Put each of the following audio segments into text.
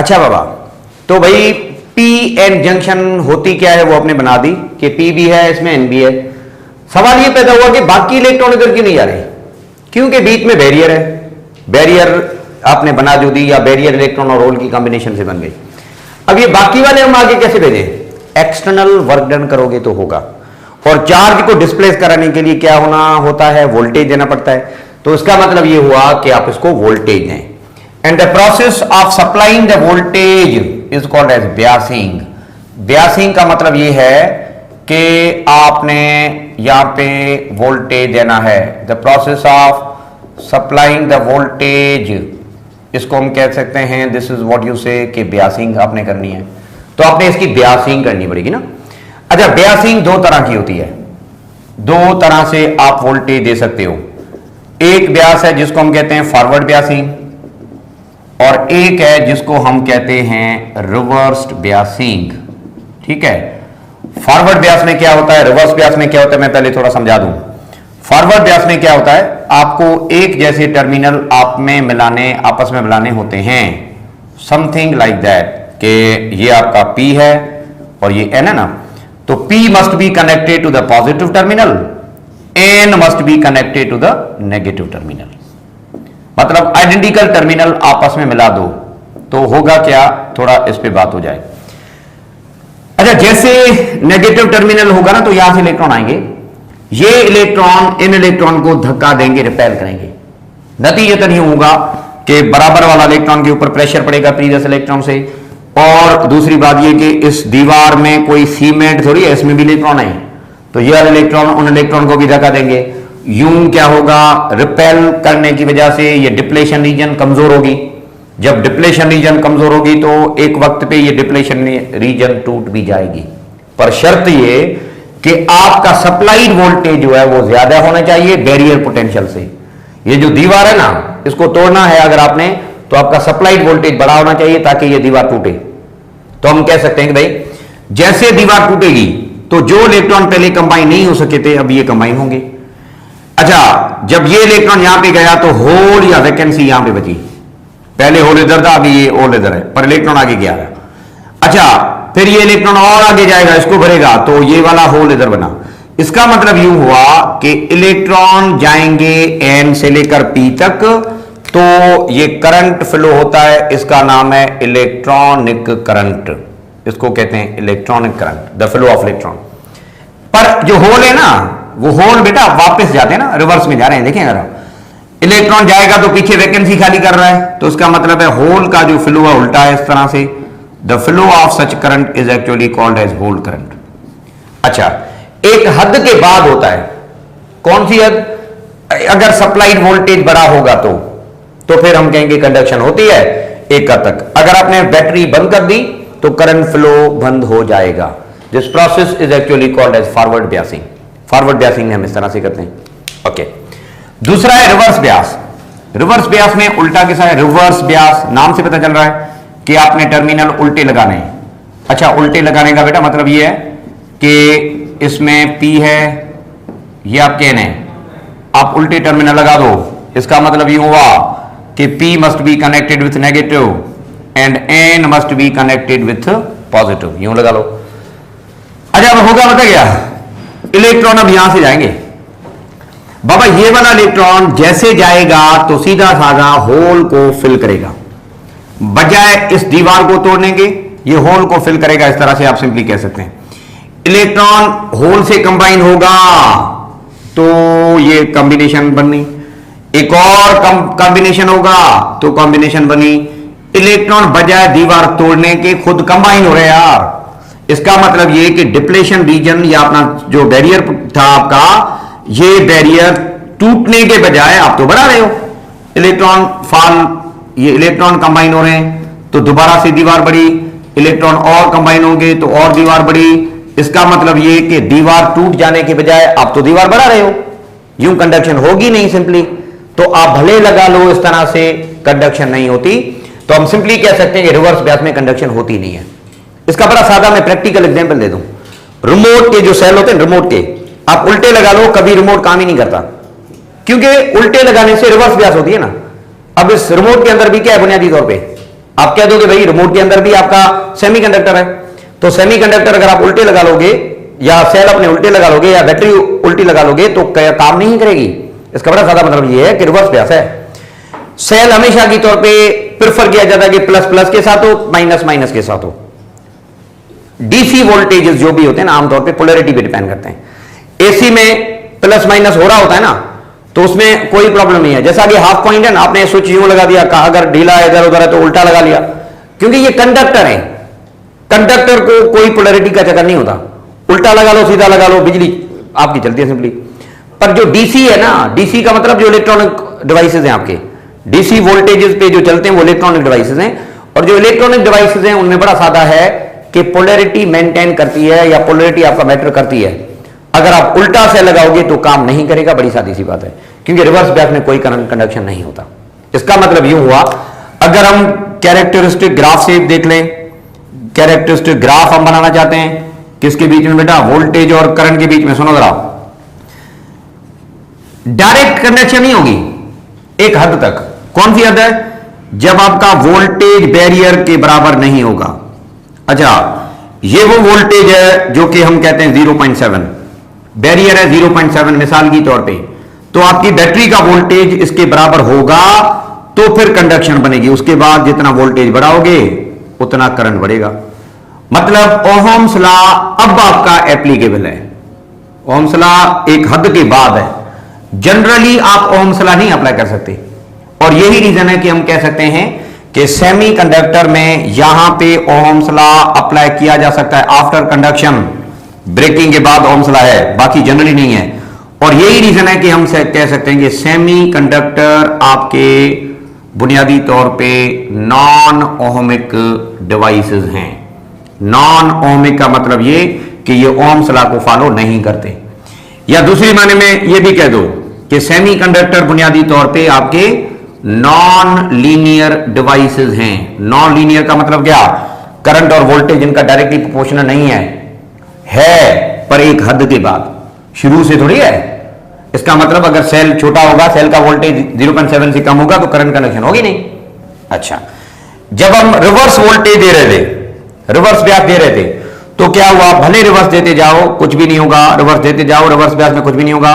अच्छा बाबा, तो भाई पी एन जंक्शन होती क्या है वो आपने बना दी कि पी भी है इसमें एन भी है। सवाल ये पैदा हुआ कि बाकी इलेक्ट्रॉन इधर क्यों नहीं आ रहे, क्योंकि बीच में बैरियर है। बैरियर आपने बना जो दी, या बैरियर इलेक्ट्रॉन और होल की कॉम्बिनेशन से बन गई। अब ये बाकी वाले हम आगे कैसे भेजें? एक्सटर्नल वर्क डन करोगे तो होगा, और चार्ज को डिस्प्लेस कराने के लिए क्या होना होता है? वोल्टेज देना पड़ता है। तो इसका मतलब ये हुआ कि आप इसको वोल्टेज दें, and the process of supplying the voltage is called as biasing. Biasing का मतलब ये है कि आपने यहां पे वोल्टेज देना है। The process of supplying the voltage, इसको हम कह सकते हैं दिस इज व्हाट यू से कि ब्यासिंग आपने करनी है, तो आपने इसकी ब्यासिंग करनी पड़ेगी ना। अच्छा, ब्यासिंग दो तरह की होती है, दो तरह से आप वोल्टेज दे सकते हो। एक ब्यास है जिसको हम कहते हैं फॉरवर्ड ब्यासिंग, और एक है जिसको हम कहते हैं रिवर्स्ड ब्यासिंग। ठीक है, फॉरवर्ड ब्यास में क्या होता है, रिवर्स ब्यास में क्या होता है, मैं पहले थोड़ा समझा दूं। फॉरवर्ड ब्यास में क्या होता है, आपको एक जैसे टर्मिनल आप में मिलाने, आपस में मिलाने होते हैं, समथिंग लाइक दैट, कि ये आपका P है और ये N है ना, तो P must be connected to the positive terminal, N must be connected to the negative terminal. मतलब आइडेंटिकल टर्मिनल आपस में मिला दो तो होगा क्या, थोड़ा इस पे बात हो जाए। अच्छा, जैसे नेगेटिव टर्मिनल होगा ना तो यहां से इलेक्ट्रॉन आएंगे, ये इलेक्ट्रॉन इन इलेक्ट्रॉन को धक्का देंगे, रिपेल करेंगे। नतीजतन ये होगा कि बराबर वाला इलेक्ट्रॉन के ऊपर प्रेशर पड़ेगा प्रीवियस इलेक्ट्रॉन से, और दूसरी बात ये कि इस दीवार में कोई सीमेंट थोड़ी है, इसमें भी इलेक्ट्रॉन है, तो ये वाले इलेक्ट्रॉन उन इलेक्ट्रॉन को भी धक्का देंगे। यूं क्या होगा, रिपेल करने की वजह से ये डिप्लेशन रीजन कमजोर होगी। जब डिप्लेशन रीजन कमजोर होगी तो एक वक्त पे ये डिप्लेशन रीजन टूट भी जाएगी, पर शर्त ये कि आपका सप्लाइड वोल्टेज जो है वो ज्यादा होना चाहिए बैरियर पोटेंशियल से। ये जो दीवार है ना, इसको तोड़ना है अगर आपने, तो आपका सप्लाइड वोल्टेज बड़ा होना चाहिए ताकि ये दीवार टूटे। तो हम कह सकते हैं कि भाई जैसे दीवार टूटेगी तो जो इलेक्ट्रॉन पहले कंबाइन नहीं हो सके थे अब ये कंबाइन होंगे। अच्छा, जब ये इलेक्ट्रॉन यहां पे गया तो होल या वैकेंसी यहां पे बची, पहले होल इधर था, अभी ये होल इधर है, पर इलेक्ट्रॉन आगे गया है। अच्छा, फिर ये इलेक्ट्रॉन और आगे जाएगा, इसको भरेगा, तो ये वाला होल इधर बना। इसका मतलब यूं हुआ कि इलेक्ट्रॉन जाएंगे N से लेकर P तक, तो ये करंट फ्लो होता है, इसका नाम है इलेक्ट्रॉनिक करंट, इसको कहते हैं electronic current, the flow of electron. पर जो होल है ना, वो होल बेटा वापस जाते हैं ना, रिवर्स में जा रहे हैं। देखें अगर इलेक्ट्रॉन जाएगा तो पीछे वैकेंसी खाली कर रहा है, तो इसका मतलब है होल का जो फ्लो है उल्टा है इस तरह से। The flow of such current is actually called as hole current. अच्छा, एक हद के बाद होता है, कौन सी हद? अगर सप्लाइड वोल्टेज बड़ा होगा तो फिर हम कहेंगे कंडक्शन होती है एक हद तक। अगर आपने बैटरी बंद कर दी तो करंट फ्लो बंद हो जाएगा। This process is actually called as forward biasing. Forward biasing हम इस तरह से करते हैं। ओके, दूसरा है रिवर्स ब्यास। रिवर्स ब्यास में उल्टा कैसा है? रिवर्स ब्यास नाम से पता चल रहा है कि आपने टर्मिनल उल्टे लगाने हैं। अच्छा, उल्टे लगाने का बेटा मतलब ये है कि इसमें P है, ये आप N है, आप उल्टे टर्मिनल लगा दो। इसका मतलब ये हुआ कि P must be connected with negative and N must be connected with positive, यूं लगा लो। अच्छा, अब होगा बता गया, इलेक्ट्रॉन अब यहां से जाएंगे। बाबा ये वाला इलेक्ट्रॉन जैसे जाएगा तो सीधा साधा होल को फिल करेगा, बजाय इस दीवार को तोड़ने के ये होल को फिल करेगा। इस तरह से आप सिंपली कह सकते हैं इलेक्ट्रॉन होल से कंबाइन होगा तो ये कॉम्बिनेशन बनी, एक और कॉम्बिनेशन होगा तो कॉम्बिनेशन बनी। इलेक्ट्रॉन बजाय दीवार तोड़ने के खुद कंबाइन हो रहे हैं यार। इसका मतलब ये कि डिप्लेशन रीजन या अपना जो बैरियर था आपका, ये बैरियर टूटने के बजाय आप तो बढ़ा रहे हो। इलेक्ट्रॉन फॉल, ये इलेक्ट्रॉन कंबाइन हो रहे हैं तो दोबारा से दीवार बढ़ी, इलेक्ट्रॉन और कंबाइन होंगे तो और दीवार बढ़ी। इसका मतलब ये कि दीवार टूट जाने के बजाय आप तो दीवार बढ़ा रहे हो, यूं कंडक्शन होगी नहीं सिंपली। तो आप भले लगा लो इस तरह से, कंडक्शन नहीं होती। तो हम सिंपली कह सकते हैं कि रिवर्स ब्यास में कंडक्शन होती नहीं है। इसका बड़ा सादा मैं प्रैक्टिकल एग्जांपल दे दूं। रिमोट के जो सेल होते हैं, रिमोट के आप उल्टे लगा लो, कभी रिमोट काम ही नहीं करता, क्योंकि उल्टे लगाने से रिवर्स ब्यास होती है ना। अब इस रिमोट के अंदर भी क्या है बुनियादी तौर पे? आप कह दोगे भाई रिमोट के अंदर भी आपका सेमीकंडक्टर है, तो सेमीकंडक्टर अगर आप उल्टे लगा लोगे या सेल अपने उल्टे लगा लोगे या बैटरी उल्टी लगा लोगे तो काम नहीं करेगी। इसका बड़ा ज्यादा मतलब ये है कि रिवर्स ब्यास है। सेल हमेशा की तौर पे प्रेफर किया जाता है कि प्लस प्लस के साथ हो, माइनस माइनस के साथ हो। डीसी वोल्टेजेस जो भी होते हैं ना आमतौर पे पोलैरिटी पे डिपेंड करते हैं। एसी में प्लस माइनस हो रहा होता है ना, तो उसमें कोई प्रॉब्लम नहीं है। जैसा कि हाफ पॉइंट है ना, आपने स्विच यूं लगा दिया, अगर ढीला है इधर उधर है तो उल्टा लगा लिया, क्योंकि ये कंडक्टर है। कंडक्टर को कोई पोलैरिटी का चक्कर नहीं होता, उल्टा लगा लो सीधा लगा लो, बिजली आपकी चलती है सिंपली। पर जो डीसी है ना, डीसी का मतलब जो इलेक्ट्रॉनिक डिवाइसेज हैं आपके, डीसी वोल्टेजेस पे जो चलते हैं वो इलेक्ट्रॉनिक डिवाइसेज हैं। और जो इलेक्ट्रॉनिक डिवाइसेज हैं उनमें बड़ा सादा है कि पोलैरिटी मेंटेन करती है या पोलैरिटी आपका मैटर करती है। अगर आप उल्टा से लगाओगे तो काम नहीं करेगा, बड़ी सादी सी बात है, क्योंकि रिवर्स बैक में कोई करंट कंडक्शन नहीं होता। इसका मतलब यूं हुआ, अगर हम कैरेक्टरिस्टिक ग्राफ से देख लें, कैरेक्टरिस्टिक ग्राफ हम बनाना चाहते हैं किसके बीच में बेटा, वोल्टेज और करंट के बीच में। सुनो जरा, डायरेक्ट कनेक्शन नहीं होगी एक हद तक। कौन सी हद है? जब आपका वोल्टेज बैरियर के बराबर नहीं होगा। अच्छा, ये वो वोल्टेज है जो कि हम कहते हैं 0.7, बैरियर है 0.7 मिसाल की तौर पे, तो आपकी बैटरी का वोल्टेज इसके बराबर होगा तो फिर कंडक्शन बनेगी। उसके बाद जितना वोल्टेज बढ़ाओगे उतना करंट बढ़ेगा। मतलब ओहम्स लॉ अब आपका एप्लीकेबल है। ओहम्स लॉ एक हद के बाद है, जनरली आप ओहम्स लॉ नहीं अप्लाई कर सकते। और यही रीजन है कि हम कह सकते हैं कि सेमीकंडक्टर में यहां पे ओहम्स लॉ अप्लाई किया जा सकता है आफ्टर कंडक्शन, ब्रेकिंग के बाद ओहम्स लॉ है, बाकी जनरली नहीं है। और यही रीजन है कि हम कह सकते हैं कि सेमीकंडक्टर आपके बुनियादी तौर पे नॉन ओहमिक डिवाइसेस हैं। नॉन ओहमिक का मतलब ये कि ये ओहम्स लॉ को फॉलो नहीं करते। या दूसरी माने में ये भी कह दो कि सेमीकंडक्टर बुनियादी तौर पे आपके नॉन लीनियर डिवाइसेस हैं। नॉन लीनियर का मतलब क्या? करंट और वोल्टेज इनका डायरेक्टली प्रोपोर्शनल नहीं है पर एक हद के बाद, शुरू से थोड़ी है। इसका मतलब अगर सेल छोटा होगा, सेल का वोल्टेज 0.7 से कम होगा तो करंट कनेक्शन होगी नहीं। अच्छा, जब हम रिवर्स वोल्टेज दे रहे थे, रिवर्स ब्यास दे रहे थे, तो क्या हुआ? भले रिवर्स देते जाओ कुछ भी नहीं होगा, रिवर्स देते जाओ रिवर्स ब्यास में कुछ भी नहीं होगा।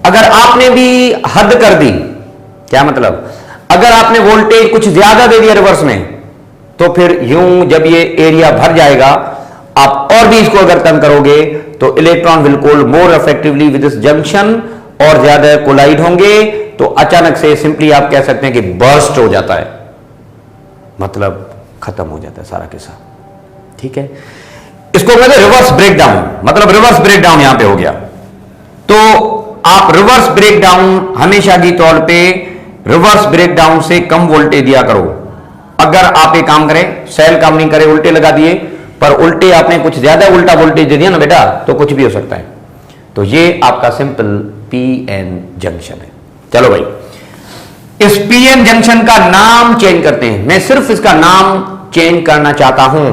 अगर आपने भी हद कर दी, क्या मतलब? अगर आपने वोल्टेज कुछ ज्यादा दे दिया रिवर्स में, तो फिर यूं जब ये एरिया भर जाएगा, आप और भी इसको अगर तंग करोगे तो electron will collide more effectively with this junction और ज्यादा कोलाइड होंगे, तो अचानक से सिंपली आप कह सकते हैं कि बर्स्ट हो जाता है, मतलब खत्म हो जाता है सारा किस्सा। ठीक है, इसको कहते हैं रिवर्स ब्रेकडाउन, मतलब रिवर्स ब्रेकडाउन यहां पे हो गया। तो आप रिवर्स ब्रेकडाउन हमेशा की तौर पे रिवर्स ब्रेकडाउन से कम वोल्टेज दिया करो। अगर आप एक काम करें, सेल काम नहीं करे, उल्टे लगा दिए, पर उल्टे आपने कुछ ज्यादा उल्टा वोल्टेज दे दिया ना बेटा, तो कुछ भी हो सकता है। तो ये आपका सिंपल पीएन जंक्शन है। चलो भाई, इस पीएन जंक्शन का नाम चेंज करते हैं। मैं सिर्फ इसका नाम चेंज करना चाहता हूं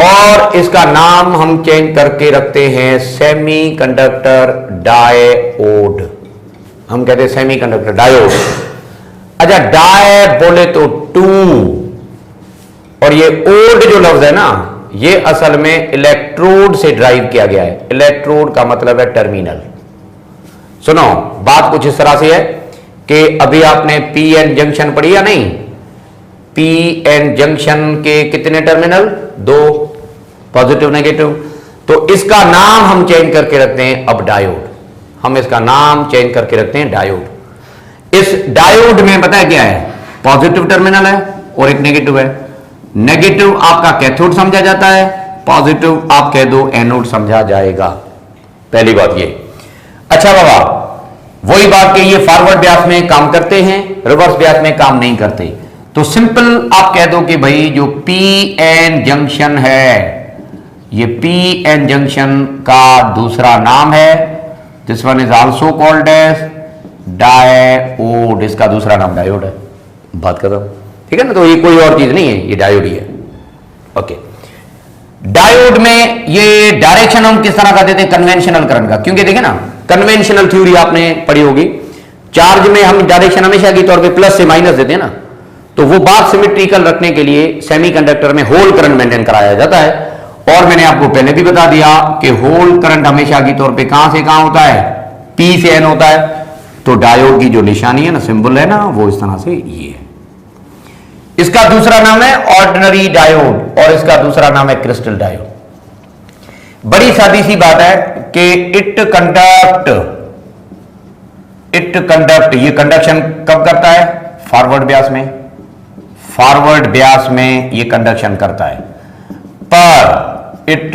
और इसका नाम हम चेंज करके रखते हैं सेमीकंडक्टर डायोड। हम कहते हैं सेमीकंडक्टर डायोड। अच्छा, डाय बोले तो टू, और ये ओड जो लफ्ज है ना, ये असल में इलेक्ट्रोड से ड्राइव किया गया है। इलेक्ट्रोड का मतलब है टर्मिनल। सुनो, बात कुछ इस तरह से है कि अभी आपने पीएन जंक्शन पढ़ी या नहीं? पीएन जंक्शन के कितने टर्मिनल? दो, पॉजिटिव नेगेटिव। तो इसका नाम हम चेंज करके रखते हैं अब डायोड। हम इसका नाम चेंज करके रखते हैं डायोड। इस डायोड में पता है क्या है? पॉजिटिव टर्मिनल है और एक नेगेटिव है। नेगेटिव आपका कैथोड समझा जाता है, पॉजिटिव आप कह दो एनोड समझा जाएगा। पहली बात ये। अच्छा बाबा, वही बात कि ये फॉरवर्ड ब्यास में काम करते हैं, रिवर्स ब्यास में काम नहीं करते। तो सिंपल आप कह दो कि भाई जो पीएन जंक्शन है, ये पीएन जंक्शन का दूसरा नाम है, this one is also called as diode. इसका दूसरा नाम डायोड है। बात खत्म। ठीक है ना? तो ये कोई और चीज नहीं है, ये डायोड ही है। ओके, डायोड में ये डायरेक्शन हम किस तरह का देते हैं? कन्वेंशनल करंट का। क्योंकि देखिए ना, कन्वेंशनल थ्योरी आपने पढ़ी होगी, चार्ज में हम डायरेक्शन हमेशा की तौर पे प्लस से माइनस देते हैं ना। तो वो बात सिमेट्रिकल रखने के लिए सेमीकंडक्टर में होल करंट मेंटेन कराया जाता है। और मैंने आपको पहले भी बता दिया कि होल करंट हमेशा की तौर पे कहां से कहां होता है, पी से एन होता है। तो डायोड की जो निशानी है ना, सिंबल है ना, वो इस तरह से ये है। इसका दूसरा नाम है ऑर्डिनरी डायोड और इसका दूसरा नाम है क्रिस्टल डायोड। बड़ी सादी सी बात है कि इट कंडक्ट, ये कंडक्शन कब करता है, फॉरवर्ड ब्यास में, फॉरवर्ड ब्यास में ये कंडक्शन करता है, पर it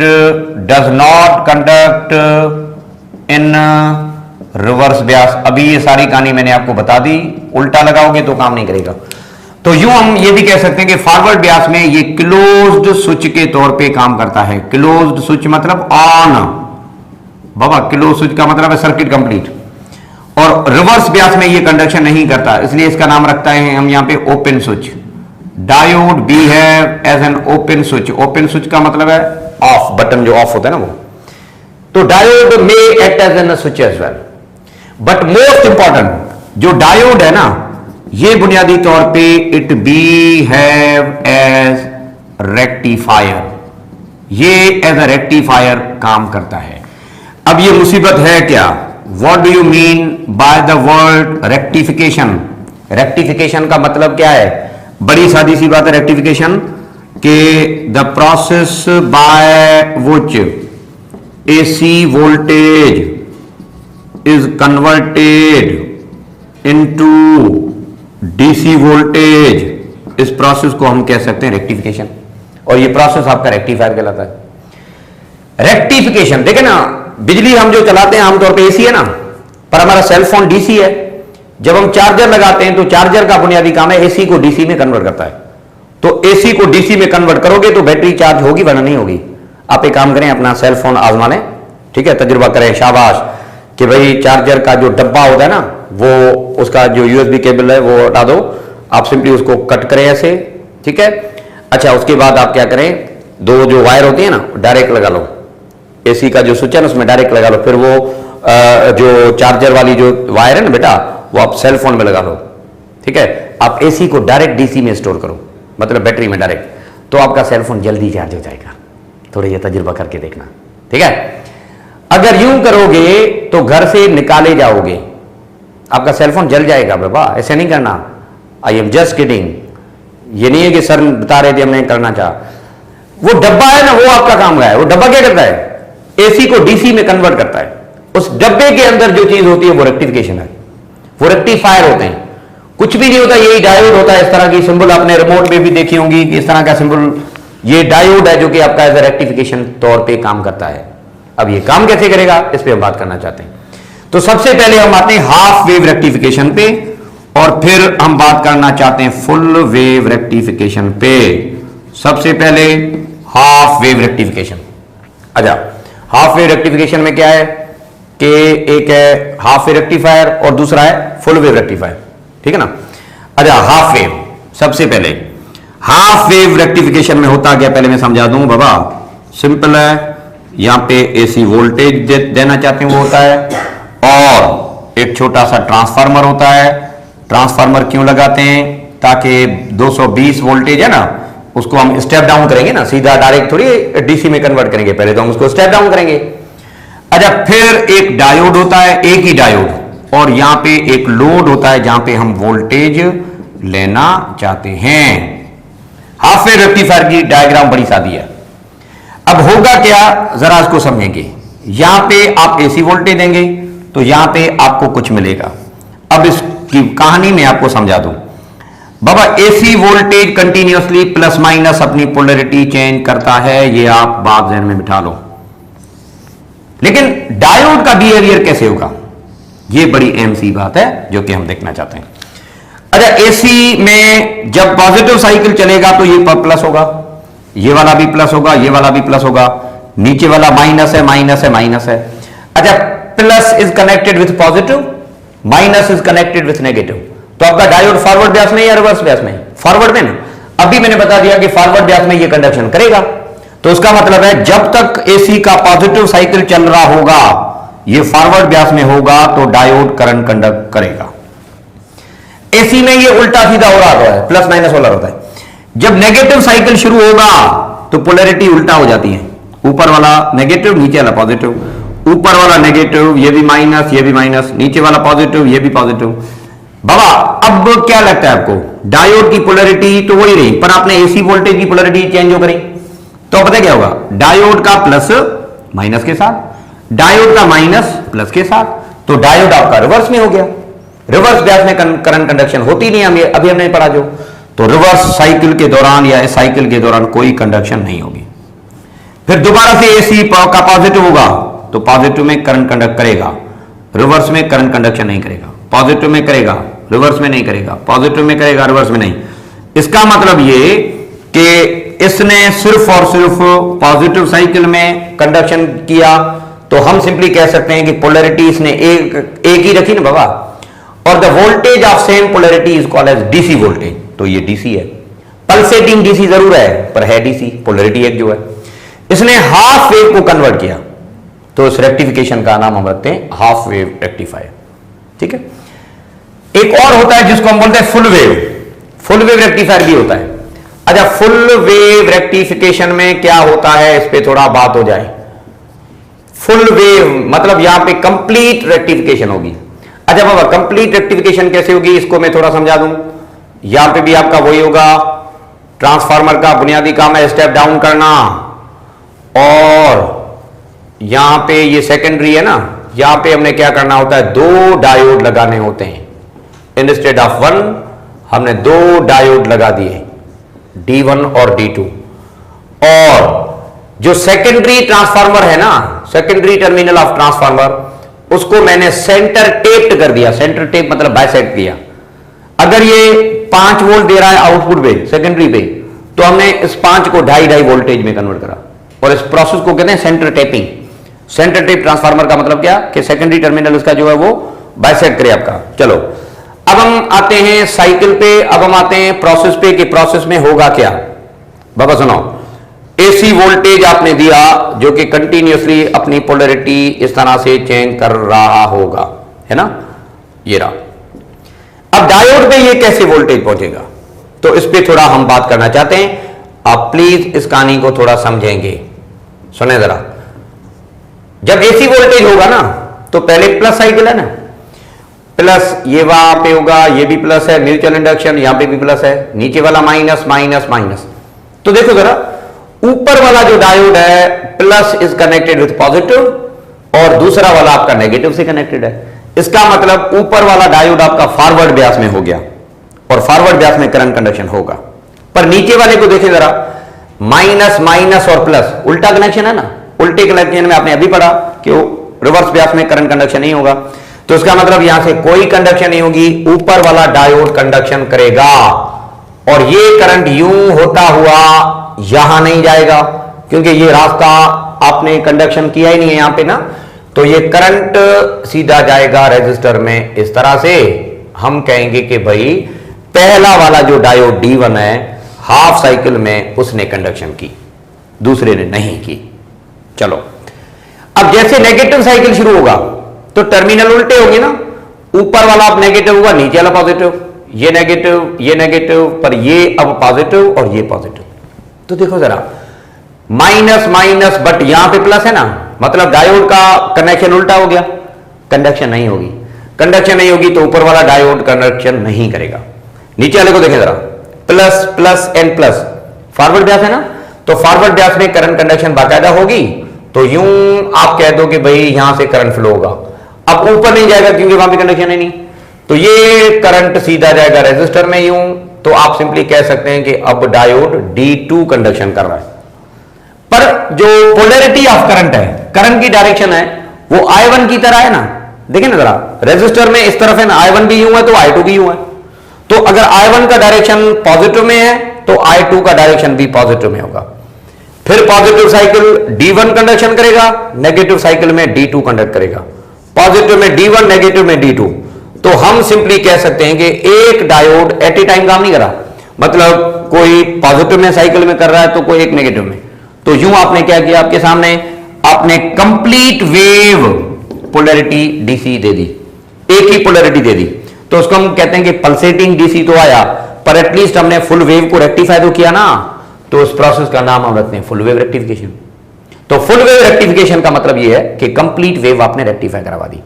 does not conduct in reverse Beas. अभी ये सारी कहानी मैंने आपको बता दी, उल्टा लगाओगे तो काम नहीं करेगा। तो यूं हम ये भी कह सकते हैं कि फॉरवर्ड ब्यास में ये क्लोज्ड स्विच के तौर पे काम करता है। क्लोज्ड स्विच मतलब ऑन, बाबा क्लोज स्विच का मतलब है सर्किट कंप्लीट। और रिवर्स ब्यास में ये कंडक्शन नहीं करता, इसलिए इसका नाम रखता है हम यहां पे ओपन स्विच। डायोड बी है as an open switch. Open switch का मतलब है ऑफ, बटन जो ऑफ होता है ना वो। तो डायोड में act as an switch as well. But most important जो डायोड है ना, ये बुनियादी तौर पे it be have as rectifier, ये एज अ रेक्टिफायर काम करता है। अब ये मुसीबत है क्या, what do you mean by the word rectification. Rectification का मतलब क्या है, बड़ी सादी सी बात है रेक्टिफिकेशन के the process by which AC voltage is converted into DC voltage, इस प्रोसेस को हम कह सकते हैं रेक्टिफिकेशन। और ये प्रोसेस आपका रेक्टिफायर कहलाता है। रेक्टिफिकेशन देखे ना, बिजली हम जो चलाते हैं आमतौर पे एसी है ना, पर हमारा सेल फोन डीसी है। जब हम चार्जर लगाते हैं तो चार्जर का बुनियादी काम है एसी को डीसी में कन्वर्ट करता है। तो एसी को डीसी में कन्वर्ट करोगे तो बैटरी चार्ज होगी वरना नहीं होगी। आप एक काम करें, अपना सेल फोन आजमा लें, ठीक है, तजुर्बा करें, शाबाश, कि भाई चार्जर का जो डब्बा होता है ना, वो उसका जो यूएसबी केबल है वो हटा दो, आप सिंपली उसको कट करें ऐसे, ठीक है। अच्छा, उसके बाद आप क्या करें, दो जो वायर होती है ना डायरेक्ट लगा लो, एसी का जो स्विच है ना उसमें डायरेक्ट लगा लो। फिर वो जो चार्जर वाली जो वायर है ना बेटा, वो आप सेल फोन में लगा लो, ठीक है। आप एसी को डायरेक्ट डीसी में स्टोर करो, मतलब बैटरी में डायरेक्ट, तो आपका सेल फोन जल्दी चार्ज हो जाएगा। थोड़ा ये तजुर्बा करके देखना, ठीक है। अगर यूं करोगे तो घर से निकाले जाओगे, आपका सेल फोन जल जाएगा बाबा, ऐसे नहीं करना। आई एम जस्ट किडिंग, ये नहीं है कि सर बता रहे थे हमने करना चाहा। वो डब्बा है ना, वो आपका काम का है। वो डब्बा क्या करता है, एसी को डीसी में कन्वर्ट करता है। उस डब्बे के अंदर जो चीज होती है वो रेक्टिफिकेशन है, वो रेक्टिफायर होते हैं। कुछ भी नहीं होता, यही डायोड होता है। इस तरह की सिंबल आपने रिमोट में भी देखी होंगी, इस तरह का सिंबल, ये डायोड है जो कि आपका एज रेक्टिफिकेशन तौर पे काम करता है। अब ये काम कैसे करेगा, इस पे हम बात करना चाहते हैं। तो सबसे पहले हम आते हैं हाफ वेव रेक्टिफिकेशन पे, और फिर हम बात करना चाहते हैं फुल वेव रेक्टिफिकेशन पे। सबसे पहले हाफ वेव रेक्टिफिकेशन। अच्छा, हाफ वेव रेक्टिफिकेशन में क्या है कि एक है हाफ वेव रेक्टिफायर और दूसरा है फुल वेव रेक्टिफायर, ठीक है ना। अच्छा, हाफ वेव, सबसे पहले हाफ वेव रेक्टिफिकेशन में होता क्या, पहले मैं समझा दूं बाबा। सिंपल है, यहां पे एसी वोल्टेज देना चाहते हैं वो होता है, और एक छोटा सा ट्रांसफार्मर होता है। ट्रांसफार्मर क्यों लगाते हैं, ताकि 220 वोल्टेज है ना, उसको हम स्टेप डाउन करेंगे ना, सीधा डायरेक्ट थोड़ी डीसी में कन्वर्ट करेंगे, पहले तो हम उसको स्टेप डाउन करेंगे। अच्छा, फिर एक डायोड होता है, एक ही डायोड, और यहां पे एक लोड होता है जहां पे हम वोल्टेज लेना चाहते हैं। हाफ वेव रेक्टिफायर की डायग्राम बड़ी सादी है। अब होगा क्या, जरा इसको समझेंगे। यहां पे आप एसी वोल्टेज देंगे तो यहां पे आपको कुछ मिलेगा। अब इसकी कहानी में आपको समझा दूं बाबा। AC voltage continuously plus minus अपनी पोलैरिटी चेंज करता है, ये आप बात ध्यान में बिठा लो। लेकिन डायोड का बिहेवियर कैसे होगा, ये बड़ी अहम सी बात है जो कि हम देखना चाहते हैं। अच्छा, एसी में जब पॉजिटिव साइकिल चलेगा तो ये प्लस होगा, ये वाला भी प्लस होगा, ये वाला भी प्लस होगा, नीचे वाला माइनस है, माइनस है, माइनस है। अच्छा, plus is connected with positive, minus is connected with negative. तो आपका डायोड फॉरवर्ड ब्यास में या रिवर्स ब्यास में, फॉरवर्ड में ना। अभी मैंने बता दिया कि फॉरवर्ड ब्यास में ये कंडक्शन करेगा, तो उसका मतलब है जब तक एसी का पॉजिटिव साइकिल चल रहा होगा, ये फॉरवर्ड ब्यास में होगा, तो डायोड करंट कंडक्ट करेगा। एसी में ये उल्टा सीधा हो रहा होता है, प्लस माइनस वाला होता है। जब नेगेटिव साइकिल शुरू होगा तो पोलैरिटी उल्टा हो जाती है, ऊपर वाला नेगेटिव, नीचे वाला पॉजिटिव, ऊपर वाला नेगेटिव, ये भी माइनस, ये भी माइनस, नीचे वाला पॉजिटिव, ये भी पॉजिटिव। बाबा अब क्या लगता है आपको, डायोड की पोलैरिटी तो वही रही, पर आपने एसी वोल्टेज की पोलैरिटी चेंज हो करी, तो पता क्या होगा, डायोड का प्लस माइनस के साथ, डायोड का माइनस प्लस के साथ, तो डायोड आपका रिवर्स में हो गया। रिवर्स बैच में करंट कंडक्शन होती नहीं, हम अभी हमने पढ़ा जो, तो रिवर्स साइकिल के दौरान या इस साइकिल के दौरान कोई कंडक्शन नहीं होगी। फिर दोबारा से एसी का पॉजिटिव होगा तो पॉजिटिव में करंट कंडक्ट करेगा, रिवर्स में करंट कंडक्शन नहीं करेगा, पॉजिटिव में करेगा, रिवर्स में नहीं करेगा, पॉजिटिव में करेगा, रिवर्स में नहीं। इसका मतलब ये कि इसने सिर्फ और सिर्फ पॉजिटिव साइकिल में कंडक्शन किया, तो हम सिंपली कह सकते हैं कि पोलैरिटी इसने एक ही रखी ना बाबा, और the voltage of same polarity is called as DC voltage, तो ये डीसी है। पल्सेटिंग डीसी जरूर है पर है डीसी, पोलैरिटी एक जो है। इसने हाफ वेव को कन्वर्ट किया, तो इस रेक्टिफिकेशन का नाम हम रखते हैं हाफ वेव रेक्टिफायर, ठीक है। एक और होता है जिसको हम बोलते हैं full wave, full wave rectifier भी होता है। अच्छा, फुल वेव रेक्टिफिकेशन में क्या होता है, इस पे थोड़ा बात हो जाए। फुल वेव मतलब यहां पे कंप्लीट रेक्टिफिकेशन होगी। अच्छा बाबा, कंप्लीट रेक्टिफिकेशन कैसे होगी, इसको मैं थोड़ा समझा दूं। यहां पे भी आपका वही होगा, ट्रांसफार्मर का बुनियादी काम है स्टेप डाउन करना, और यहां पे ये सेकेंडरी है ना, यहां पे हमने क्या करना होता है, दो डायोड लगाने होते हैं। इंस्टेड ऑफ वन हमने दो डायोड लगा दिए, D1 और D2। और जो सेकेंडरी ट्रांसफार्मर है ना, सेकेंडरी टर्मिनल ऑफ ट्रांसफार्मर, उसको मैंने सेंटर टेप्ड कर दिया। सेंटर टेप मतलब बाइसेक्ट किया। अगर ये 5 वोल्ट दे रहा है आउटपुट पे सेकेंडरी पे, तो हमने इस 5 को 2.5 वोल्टेज में कन्वर्ट करा, और इस प्रोसेस को कहते हैं centre tapping. Centre tap transformer का मतलब क्या कि सेकेंडरी टर्मिनल इसका जो है वो बाइसेक्ट करे आपका। चलो अब हम आते हैं साइकिल पे, अब हम आते हैं प्रोसेस पे कि प्रोसेस में होगा क्या। बाबा सुनो, एसी वोल्टेज आपने दिया जो कि कंटिन्यूअसली अपनी पोलैरिटी इस तरह से चेंज कर रहा होगा, है ना, ये रहा। अब डायोड पे ये कैसे वोल्टेज पहुंचेगा, तो इस पे थोड़ा हम बात करना चाहते हैं। आप प्लीज इस कहानी को थोड़ा समझेंगे, सुने जरा। जब एसी वोल्टेज होगा ना, तो पहले प्लस साइकिल है ना, प्लस ये वहां पे होगा, ये भी प्लस है, म्यूचुअल इंडक्शन, यहां पे भी प्लस है, नीचे वाला माइनस माइनस माइनस। तो देखो जरा, ऊपर वाला जो डायोड है plus is connected with positive, और दूसरा वाला आपका नेगेटिव से कनेक्टेड है। इसका मतलब ऊपर वाला डायोड आपका फॉरवर्ड ब्यास में हो गया, और फॉरवर्ड ब्यास में करंट कंडक्शन होगा। पर नीचे वाले को देखें जरा, माइनस माइनस और प्लस उल्टा कनेक्शन है ना। उल्टे कनेक्शन में आपने अभी पढ़ा कि रिवर्स ब्यास में करंट कंडक्शन नहीं होगा, तो इसका मतलब यहां से कोई कंडक्शन नहीं होगी, ऊपर वाला डायोड कंडक्शन करेगा, और ये करंट यूं होता हुआ यहां नहीं जाएगा, क्योंकि ये रास्ता आपने कंडक्शन किया ही नहीं है यहां पे ना। तो ये करंट सीधा जाएगा रेजिस्टर में इस तरह से। हम कहेंगे कि भाई पहला वाला जो डायोड D1 है हाफ साइकिल में उसने कंडक्शन की, दूसरे ने नहीं की। चलो अब जैसे नेगेटिव साइकिल शुरू होगा तो टर्मिनल उल्टे होंगे ना, ऊपर वाला अब नेगेटिव होगा, नीचे वाला पॉजिटिव, ये नेगेटिव ये नेगेटिव, पर ये अब पॉजिटिव और ये पॉजिटिव। तो देखो जरा, माइनस माइनस बट यहां पे प्लस है ना, मतलब डायोड का कनेक्शन उल्टा हो गया, कंडक्शन नहीं होगी। कंडक्शन नहीं होगी तो ऊपर वाला डायोड कंडक्शन नहीं करेगा। नीचे वाले को देखें जरा, plus plus and plus, forward Beas है ना, तो फॉरवर्ड ब्यास में करंट कंडक्शन बाकायदा होगी। तो यूं आप कह दो कि भाई यहां से करंट फ्लो होगा, अब ऊपर नहीं जाएगा क्योंकि वहां पे कंडक्शन है नहीं, तो ये करंट सीधा जाएगा रेजिस्टर में यूं। तो आप सिंपली कह सकते हैं कि अब डायोड D2 कंडक्शन कर रहा है। पर जो पोलैरिटी ऑफ करंट है, करंट की डायरेक्शन है वो I1 की तरह है ना। देखिए ना जरा, रेजिस्टर में इस तरफ है ना, I1 भी यूं है तो I2 भी यूं है। तो अगर I1 का डायरेक्शन पॉजिटिव में है तो I2 का डायरेक्शन भी पॉजिटिव में होगा। फिर पॉजिटिव साइकिल D1 कंडक्शन करेगा, नेगेटिव साइकिल में D2 कंडक्ट करेगा, पॉजिटिव में D1 नेगेटिव में D2। तो हम सिंपली कह सकते हैं कि एक डायोड एट ए टाइम काम नहीं कर रहा, मतलब कोई पॉजिटिव में साइकिल में कर रहा है तो कोई एक नेगेटिव में। तो यूं आपने क्या किया, आपके सामने आपने कंप्लीट वेव पोलैरिटी डीसी दे दी, एक ही पोलैरिटी दे दी। तो उसको हम कहते हैं कि पल्सेटिंग डीसी तो आया, पर एटलीस्ट हमने फुल वेव को रेक्टिफाई तो किया ना, तो उस प्रोसेस का नाम हम रखते हैं फुल वेव रेक्टिफिकेशन। तो फुल वेव रेक्टिफिकेशन का मतलब यह है कि कंप्लीट वेव आपने रेक्टिफाई करवा दी।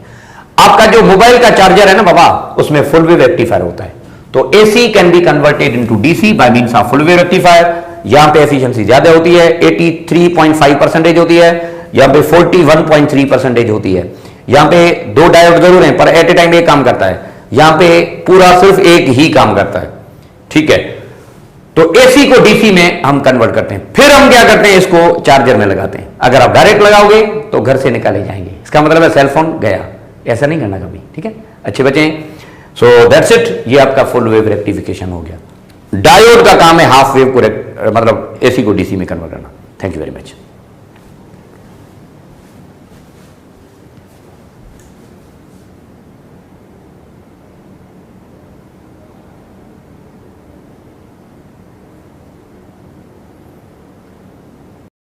आपका जो मोबाइल का चार्जर है ना बाबा, उसमें फुल वेव रेक्टिफायर होता है। तो AC can be converted into DC by means of full wave rectifier. यहां पे एफिशिएंसी ज्यादा होती है, 83.5% होती है, यहां पे 41.3% होती है। यहां पे दो डायोड जरूर हैं, पर एट ए टाइम एक काम करता है, यहां पे पूरा सिर्फ एक ही काम करता है, ठीक है। तो एसी को डीसी में हम कन्वर्ट करते हैं, फिर हम क्या करते हैं, इसको चार्जर में लगाते हैं। अगर आप डायरेक्ट लगाओगे तो घर से निकाले जाएंगे, इसका मतलब है सेलफोन गया, ऐसा नहीं करना कभी, ठीक है। अच्छे बच्चे, सो दैट्स इट, ये आपका फुल वेव रेक्टिफिकेशन हो गया। डायोड का काम है हाफ वेव को मतलब एसी को डीसी में कन्वर्ट करना। Thank you very much.